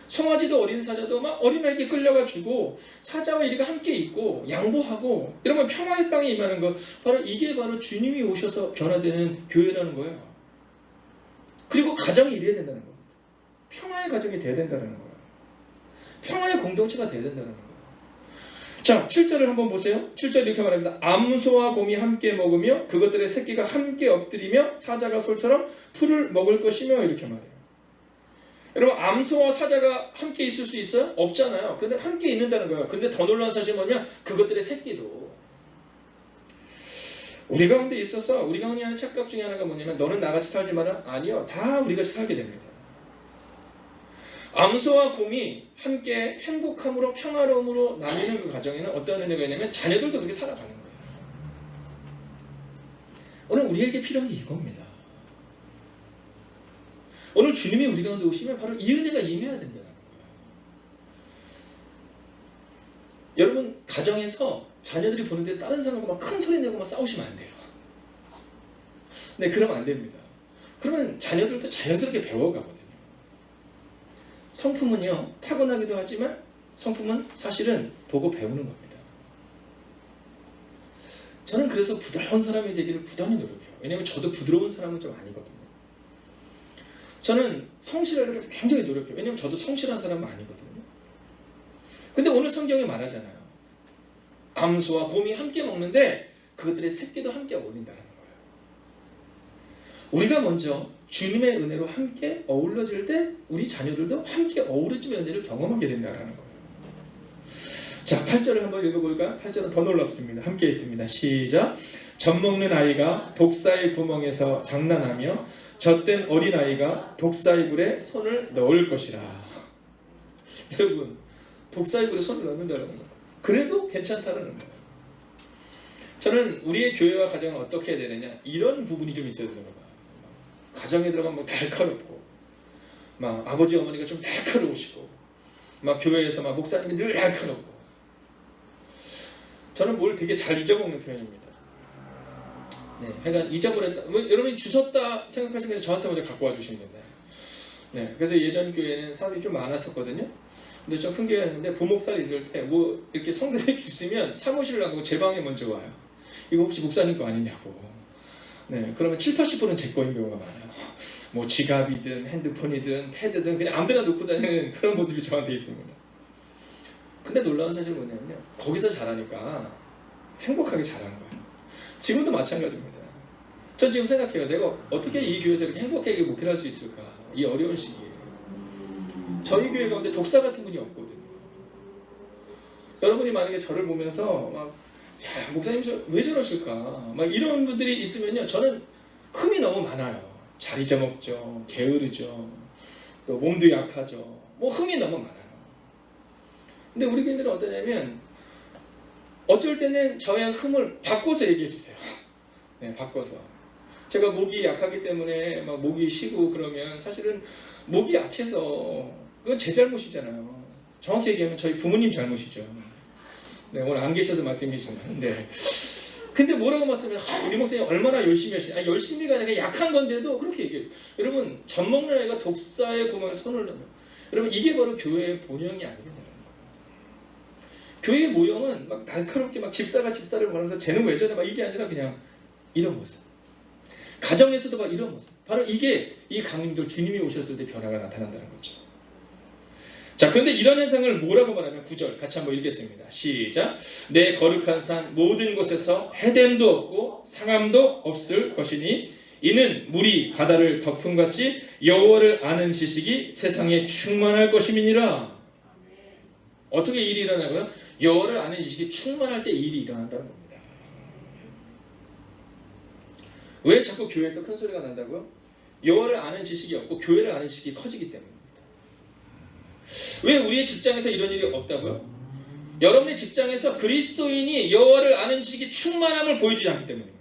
송아지도 어린 사자도 막 어린아이에게 끌려가 주고 사자와 이리가 함께 있고 양보하고 이러면 평화의 땅에 임하는 것, 이게 바로 주님이 오셔서 변화되는 교회라는 거예요. 그리고 가정이 이래야 된다는 겁니다. 평화의 가정이 돼야 된다는 거예요. 평화의 공동체가 돼야 된다는 거예요. 자, 7절을 한번 보세요. 7절 이렇게 말합니다. 암소와 곰이 함께 먹으며 그것들의 새끼가 함께 엎드리며 사자가 솔처럼 풀을 먹을 것이며 이렇게 말해요. 여러분 암소와 사자가 함께 있을 수 있어요? 없잖아요. 그런데 함께 있는다는 거예요. 근데 더 놀라운 사실은 뭐냐면 그것들의 새끼도 우리 가운데 있어서 우리 가운데 하는 착각 중에 하나가 뭐냐면 너는 나같이 살지 마라. 아니요. 다 우리같이 살게 됩니다. 암소와 곰이 함께 행복함으로 평화로움으로 나뉘는 그 가정에는 어떤 은혜가 있냐면 자녀들도 그렇게 살아가는 거예요. 오늘 우리에게 필요한 게 이겁니다. 오늘 주님이 우리 가운데 오시면 바로 이 은혜가 임해야 된다는 거예요. 여러분 가정에서 자녀들이 보는데 다른 사람하고 막 큰 소리 내고 막 싸우시면 안 돼요. 네, 그러면 안 됩니다. 그러면 자녀들도 자연스럽게 배워가거든요. 성품은요 타고나기도 하지만 성품은 사실은 보고 배우는 겁니다. 저는 그래서 부드러운 사람이 되기를 부단히 노력해요. 왜냐하면 저도 부드러운 사람은 좀 아니거든요. 저는 성실하려고 굉장히 노력해요. 왜냐하면 저도 성실한 사람은 아니거든요. 근데 오늘 성경에 말하잖아요. 암소와 곰이 함께 먹는데 그것들의 새끼도 함께 어울린다는 거예요. 우리가 먼저 주님의 은혜로 함께 어울러질 때 우리 자녀들도 함께 어우러짐의 은혜를 경험하게 된다는 거예요. 자, 8절을 한번 읽어볼까? 8절은 더 놀랍습니다. 함께 있습니다. 시작. 젖먹는 아이가 독사의 구멍에서 장난하며 젖된 어린아이가 독사의 굴에 손을 넣을 것이라. 여러분, 독사의 굴에 손을 넣는다는 거예요. 그래도 괜찮다는 거예요. 저는 우리의 교회와 가정은 어떻게 해야 되느냐, 이런 부분이 좀 있어야 되는 거예요. 가정에 들어가면 날카롭고, 막 아버지 어머니가 좀 날카로우시고, 막 교회에서 막 목사님이 늘 날카롭고. 저는 뭘 되게 잘 잊어먹는 편입니다. 네, 하여간 잊어버렸다. 뭐, 여러분이 주웠다 생각하시면 저한테 먼저 갖고 와주시면 된다. 네, 그래서 예전 교회는 사람이 좀 많았었거든요. 근데 좀 큰 교회였는데 부목살 있을 때 뭐 이렇게 성도들이 주시면 사무실을 안 가고 제 방에 먼저 와요. 이거 혹시 목사님 거 아니냐고. 네, 그러면 70~80%는 제 거인 경우가 많아요. 뭐 지갑이든 핸드폰이든 패드든 그냥 아무데나 놓고 다니는 그런 모습이 저한테 있습니다. 근데 놀라운 사실은 뭐냐면요, 거기서 자라니까 행복하게 자라는 거예요. 지금도 마찬가지입니다. 전 지금 생각해요. 내가 어떻게 이 교회에서 이렇게 행복하게 목회를 할 수 있을까? 이 어려운 시기에. 저희 교회 가운데 독사 같은 분이 없거든요. 여러분이 만약에 저를 보면서 막, 야, 목사님 왜 저러실까? 막 이런 분들이 있으면요, 저는 흠이 너무 많아요. 잘 잊어먹죠, 게으르죠, 또 몸도 약하죠. 뭐 흠이 너무 많아요. 근데 우리 교인들은 어떠냐면 어쩔 때는 저의 흠을 바꿔서 얘기해 주세요. 네, 바꿔서. 제가 목이 약하기 때문에 막 목이 쉬고 그러면 사실은 목이 약해서 그건 제 잘못이잖아요. 정확히 얘기하면 저희 부모님 잘못이죠. 네, 오늘 안 계셔서 말씀이지만. 네. 근데 뭐라고 말씀해요? 우리 목사님 얼마나 열심히 하시냐. 열심히가 아니라 약한 건데도 그렇게 얘기해요. 여러분, 젖먹는 아이가 독사의 구멍에 손을 넣으면, 여러분, 이게 바로 교회의 본영이 아니겠냐. 교회의 모형은 막 날카롭게 막 집사를 보면서 쟤는 왜 저래 막 이게 아니라 그냥 이런 모습. 가정에서도 막 이런 모습. 바로 이게 이 강림절 주님이 오셨을 때 변화가 나타난다는 거죠. 자, 그런데 이런 현상을 뭐라고 말하면 9절 같이 한번 읽겠습니다. 시작. 내 거룩한 산 모든 곳에서 해됨도 없고 상함도 없을 것이니 이는 물이 바다를 덮음같이 여호와를 아는 지식이 세상에 충만할 것임이니라. 어떻게 일이 일어나고요? 여호와를 아는 지식이 충만할 때 일이 일어난다는 겁니다. 왜 자꾸 교회에서 큰 소리가 난다고요? 여호와를 아는 지식이 없고 교회를 아는 지식이 커지기 때문입니다. 왜 우리의 직장에서 이런 일이 없다고요? 여러분의 직장에서 그리스도인이 여호와를 아는 지식이 충만함을 보여주지 않기 때문입니다.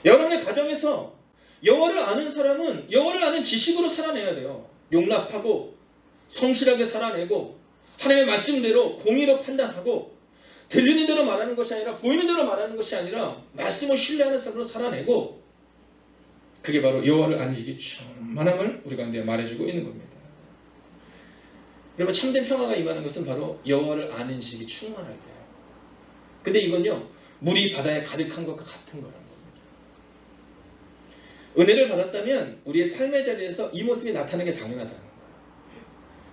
여러분의 가정에서 여호와를 아는 사람은 여호와를 아는 지식으로 살아내야 돼요. 용납하고 성실하게 살아내고 하나님의 말씀대로 공의로 판단하고 들리는 대로 말하는 것이 아니라 보이는 대로 말하는 것이 아니라 말씀을 신뢰하는 사람으로 살아내고, 그게 바로 여호와를 아는 지식이 충만함을 우리 가운데 말해주고 있는 겁니다. 여러분, 참된 평화가 임하는 것은 바로 여호와를 아는 지식이 충만할 때예요. 근데 이건요, 물이 바다에 가득한 것과 같은 거라는 겁니다. 은혜를 받았다면 우리의 삶의 자리에서 이 모습이 나타나는 게 당연하다는 거예요.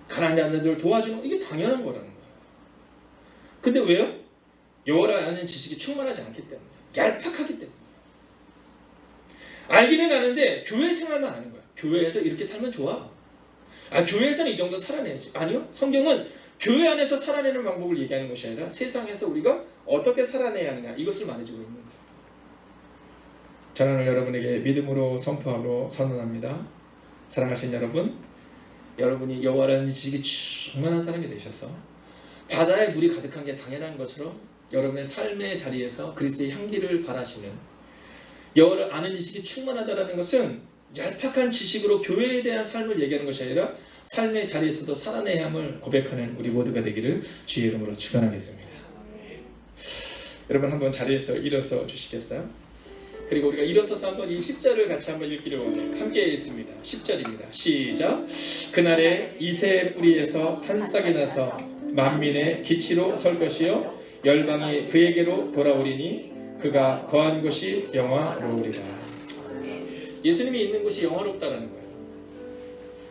가난한 자들을 도와주는 거, 이게 당연한 거라는 거예요. 근데 왜요? 여호와를 아는 지식이 충만하지 않기 때문에, 얄팍하기 때문에. 알기는 아는데 교회 생활만 아는 거야. 교회에서 이렇게 살면 좋아. 교회에서는 이 정도 살아내야지. 아니요. 성경은 교회 안에서 살아내는 방법을 얘기하는 것이 아니라 세상에서 우리가 어떻게 살아내야 하느냐, 이것을 말해주고 있는 거예요. 저는 오늘 여러분에게 믿음으로 선포하고 선언합니다. 사랑하신 여러분, 여러분이 여호와라는 지식이 충만한 사람이 되셔서 바다에 물이 가득한 게 당연한 것처럼 여러분의 삶의 자리에서 그리스도의 향기를 바라시는, 여호와를 아는 지식이 충만하다는 것은 얄팍한 지식으로 교회에 대한 삶을 얘기하는 것이 아니라 삶의 자리에서도 살아내야 함을 고백하는 우리 모두가 되기를 주의 이름으로 축원하겠습니다. 여러분, 한번 자리에서 일어서 주시겠어요? 그리고 우리가 일어서서 한번 이 10절을 같이 한번 읽기를 원해요. 함께 읽습니다. 10절입니다. 시작. 그날에 이새의 뿌리에서 한 싹이 나서 만민의 기치로 설 것이요 열방이 그에게로 돌아오리니 그가 거한 곳이 영화로우리라. 예수님이 있는 곳이 영화롭다라는 거예요.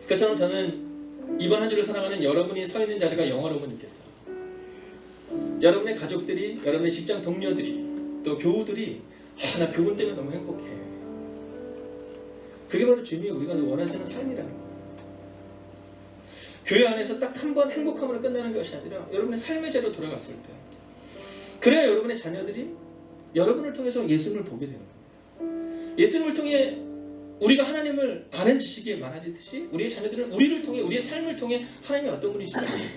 그처럼 저는 이번 한 주를 살아가는 여러분이 서 있는 자리가 영화로움을 느꼈어요. 여러분의 가족들이, 여러분의 직장 동료들이, 또 교우들이 나 그분 때문에 너무 행복해. 그게 바로 주님이 우리가 원하시는 삶이라는 거예요. 교회 안에서 딱 한 번 행복함으로 끝나는 것이 아니라 여러분의 삶의 자리로 돌아갔을 때, 그래야 여러분의 자녀들이 여러분을 통해서 예수님을 보게 되는 겁니다. 예수님을 통해 우리가 하나님을 아는 지식이 많아지듯이 우리의 자녀들은 우리를 통해, 우리의 삶을 통해 하나님이 어떤 분이신지 알게 됩니다.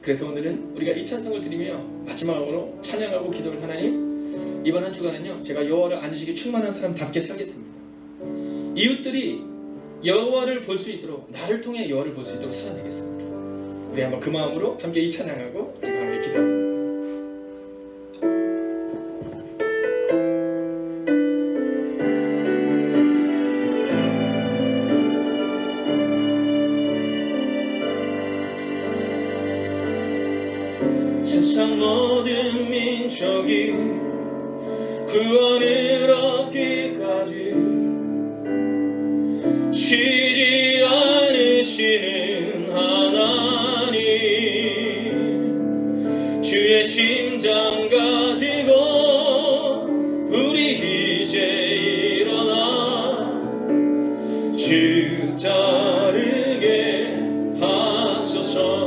그래서 오늘은 우리가 이 찬송을 드리며 마지막으로 찬양하고 기도를, 하나님, 이번 한 주간은요, 제가 여호와를 아는 지식이 충만한 사람답게 살겠습니다. 이웃들이 여호와를 볼 수 있도록, 나를 통해 여호와를 볼 수 있도록 살아내겠습니다. 우리 한번 그 마음으로 함께 이 찬양하고 그리고 함께 기도합니다. 세상 모든 민족이 구원을 얻기까지 쉬지 않으시는 하나님, 주의 심장 가지고 우리 이제 일어나 주 따르게 하소서.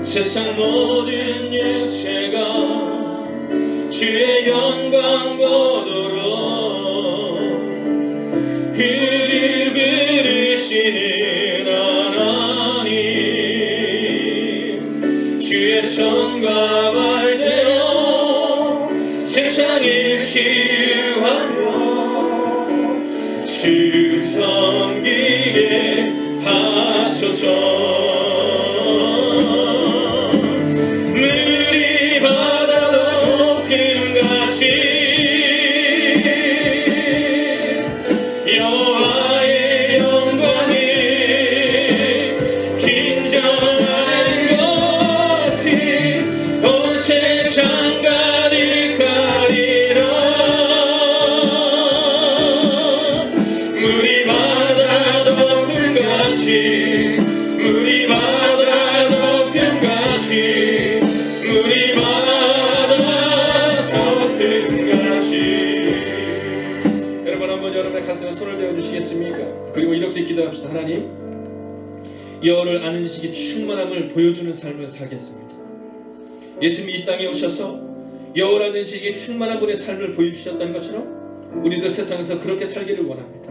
세상 모든 육체가 주의 영광 보도록 그를 부르시는 하나님, 주의 손과 발대로 세상을 치유하며 주 섬기게 하소서. 그리고 이렇게 기도합시다. 하나님, 여호와를 아는 지식이 충만함을 보여주는 삶을 살겠습니다. 예수님이 이 땅에 오셔서 여호와를 아는 지식이 충만한 분의 삶을 보여주셨다는 것처럼 우리도 세상에서 그렇게 살기를 원합니다.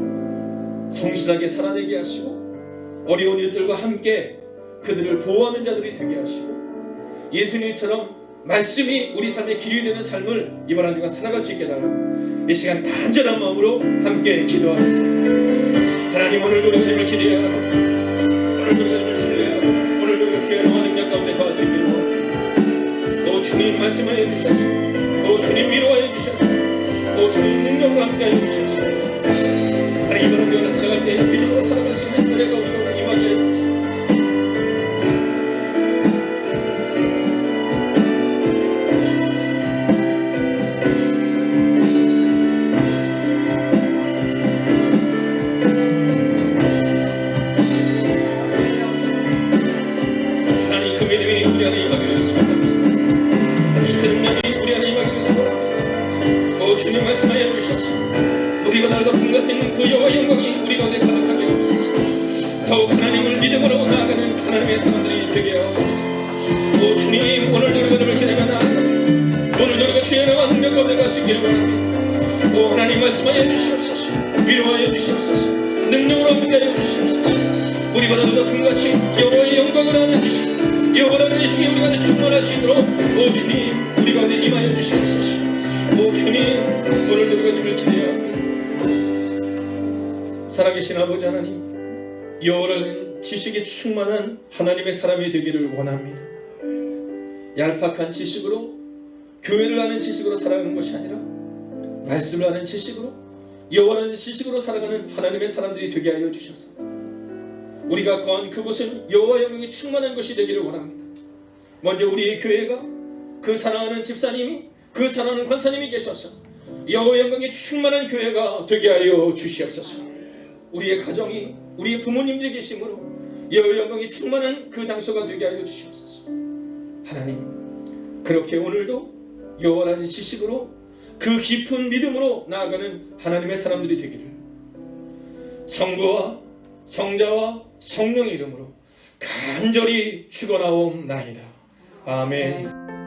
성실하게 살아내게 하시고 어려운 이들과 함께 그들을 보호하는 자들이 되게 하시고 예수님처럼 말씀이 우리 삶의 길이 되는 삶을 이번 한 주간 살아갈 수 있게 달라고 이 시간 간절한 마음으로 함께 기도하겠습니다. 하나님, 오늘도 우리가 주님을 기대하고 오늘도 우리가 주님을 신뢰하고 오늘도 우리가 주의 영원한 능력 가운데 거할 수 있기를 원합니다. 오 주님, 말씀하여 주셔서, 오 주님, 위로하여 주셔서, 오 주님, 능력으로 함께하여 주셔서, 하나님, 이번 한 주간을 살아갈 때 믿음으로 살아갈 수 있는 은혜가 우리가 임하게 하여 주셔서, 우리가 날과 금 같은 그 여호와의 영광이 우리 가운데 가득하게 없으시고 더욱 하나님을 믿음으로 나아가는 하나님의 사람들이 되게 하옵소서. 오 주님, 오늘도 우리가 주를 기대가 나아가 오늘도 우리가 주의 영광 능력 가운데 갈 수 있기를 원합니다. 오 하나님, 말씀하여 주시옵소서. 위로하여 주시옵소서. 능력으로 함께하여 주시옵소서. 우리보다도 더 금같이 여호와의 영광을 아는 지식, 여호와를 아는 지식이 우리 가운데 충만할 수 있도록 오 주님, 우리 가운데 임하여 주시옵소서. 오 주님, 오늘도 우리가 주를 기대하옵니다. 살아계신 아버지 하나님, 여호와라는 지식이 충만한 하나님의 사람이 되기를 원합니다. 얄팍한 지식으로, 교회를 아는 지식으로 살아가는 것이 아니라 말씀을 아는 지식으로, 여호와라는 지식으로 살아가는 하나님의 사람들이 되게 하여 주셔서 우리가 거한 그곳은 여호와 영광이 충만한 것이 되기를 원합니다. 먼저 우리의 교회가, 그 사랑하는 집사님이, 그 사랑하는 권사님이 계셔서 여호와 영광이 충만한 교회가 되게 하여 주시옵소서. 우리의 가정이, 우리의 부모님들이 계심으로 여호와의 영광이 충만한 그 장소가 되게 하여 주시옵소서. 하나님, 그렇게 오늘도 여호와라는 지식으로 그 깊은 믿음으로 나아가는 하나님의 사람들이 되기를 성부와 성자와 성령의 이름으로 간절히 축원하옵나이다. 아멘.